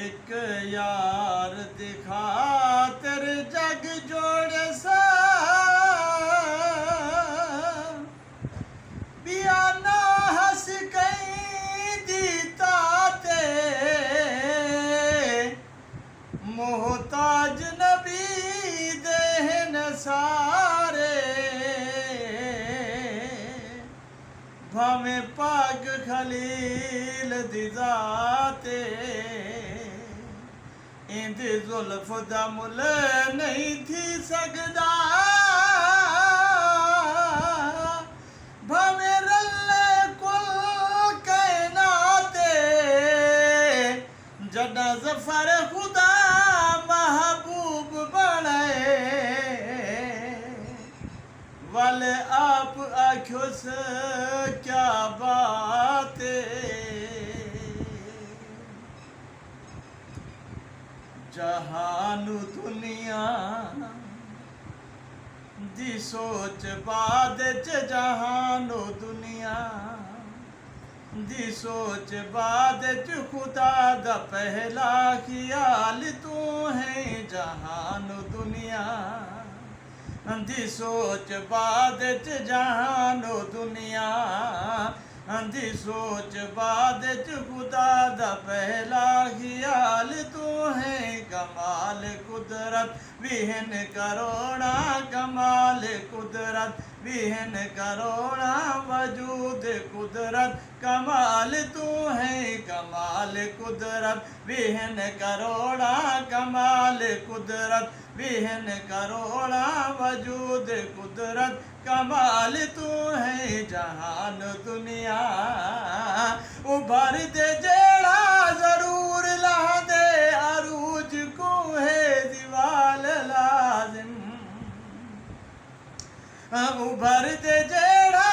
एक यार दिखा तेरे जग जोड़े सा बियाना हंस कहीं दीता ते मोहताज नबी देहन सारे भावे पाग खलील दी जाते इंदी जुल्फ दा मुल नहीं थी सकदा भावे रले कुल कहनाते जड़ा जफर खुदा महबूब बने वाले आप आँखों से क्या बात जहानु दुनिया दी सोच बाद च जहानु दुनिया दी सोच बाद च खुदा दा पहला ख्याल तू है जहानु दुनिया दी सोच बाद च जहानो दुनिया दी सोच बाद च खुदा दा पहला ख्याल तू है कमाल कुदरत विहन करोड़ा कमाल कुदरत विहन करोड़ा वजूद कुदरत कमाल तू है कमाल कुदरत विहन करोड़ा कमाल कुदरत विहन करोड़ा वजूद कुदरत कमाल तू है जहान दुनिया उभर दे जेड़ा जरूर ला दे अरूज को है दीवाल लाजिम उभर दे जेड़ा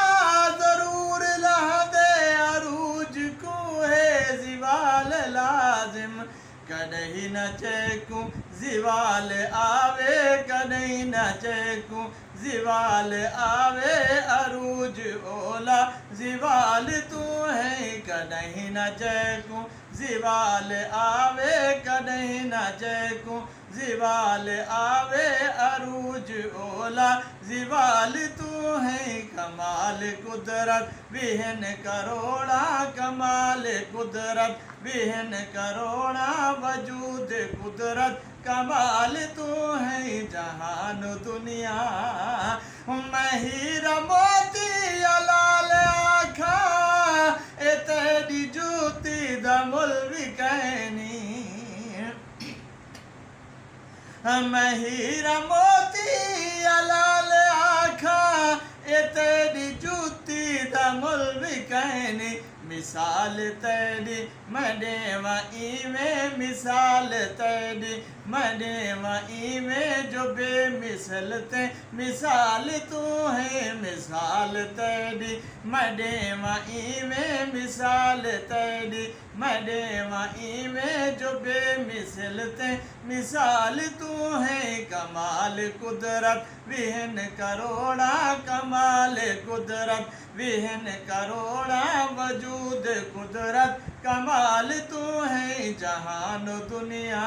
जरूर ला दे अरूज को है दीवाल लाजिम कदही न चेकू जिवाल आवे कदही न चेकू जिवाल आवे अरूज ओला जिवाल तू है कदही न चेकू जिवाल आवे कदही न चेकू जिवाल आवे अरूज ओला जिवाल तू है कमाल कुदरत विहन करोड़ा कमाल कुदरत विहन करोड़ा वजूद कुदरत कमाल तू है जहान दुनिया महिर मोती लाल आखा ए तेरी जूती दमुल विकैनी महिर मोती लाल आखा ए तेरी जूती दमुल विकैनी मिसाल तेरी मडेवा में मिसाल तेरी मडेवा में जो बेमिसल ते मिसाल तू है मिसाल तेरी मडेवा में मिसाल तेरी मडेवा में जो बेमिसल ते मिसाल तू है कमाल कुदरत विहन करोड़ा कमाल कुदरत विहन करोड़ा वजूद कुदरत कमाल तू है जहान दुनिया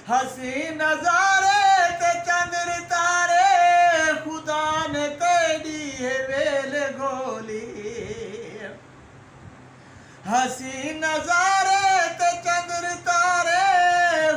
हसी नजारे ते चंद्र तारे खुदा ने तेरी है वेल गोली हसी नजारे ते चंद्र तारे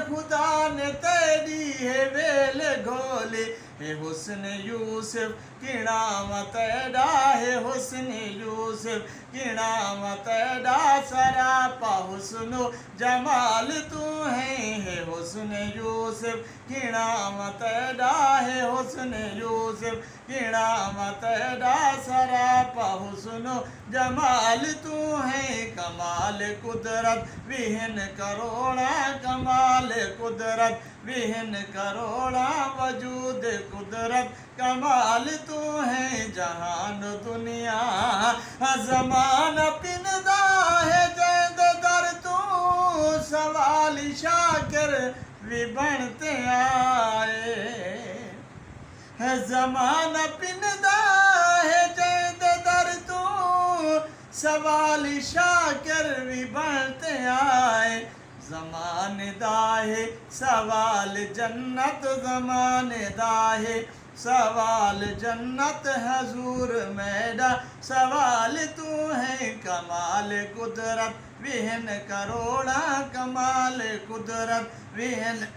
खुदा ने तेरी है वेल गोली हे हुस्न यूसुफ किणाम तेरा है हुस्न यूसुफ किणाम तेरा सरापा हुस्नो जमाल तू है हुस्न यूसुफ किणाम तेरा है हुस्न यूसुफ किणाम तेरा सरापा हुस्नो जमाल तू है कमाल कुदरत विहन करोड़ा कमाल कुदरत विहन करोड़ा वजूद कुदरत कमाल तू है जहान दुनिया जमान पिनदा है जैद दर तू सवाल शाकर भी बनते आए ज़माना पिनदा है जैद दर तू सवाल शाकर भी बढ़ते आए ज़माने दा है सवाल जन्नत ज़माने दा है सवाल जन्नत हजूर मैडा सवाल तू है कमाल कुदरत विहन करोड़ा कमाल कुदरत विहन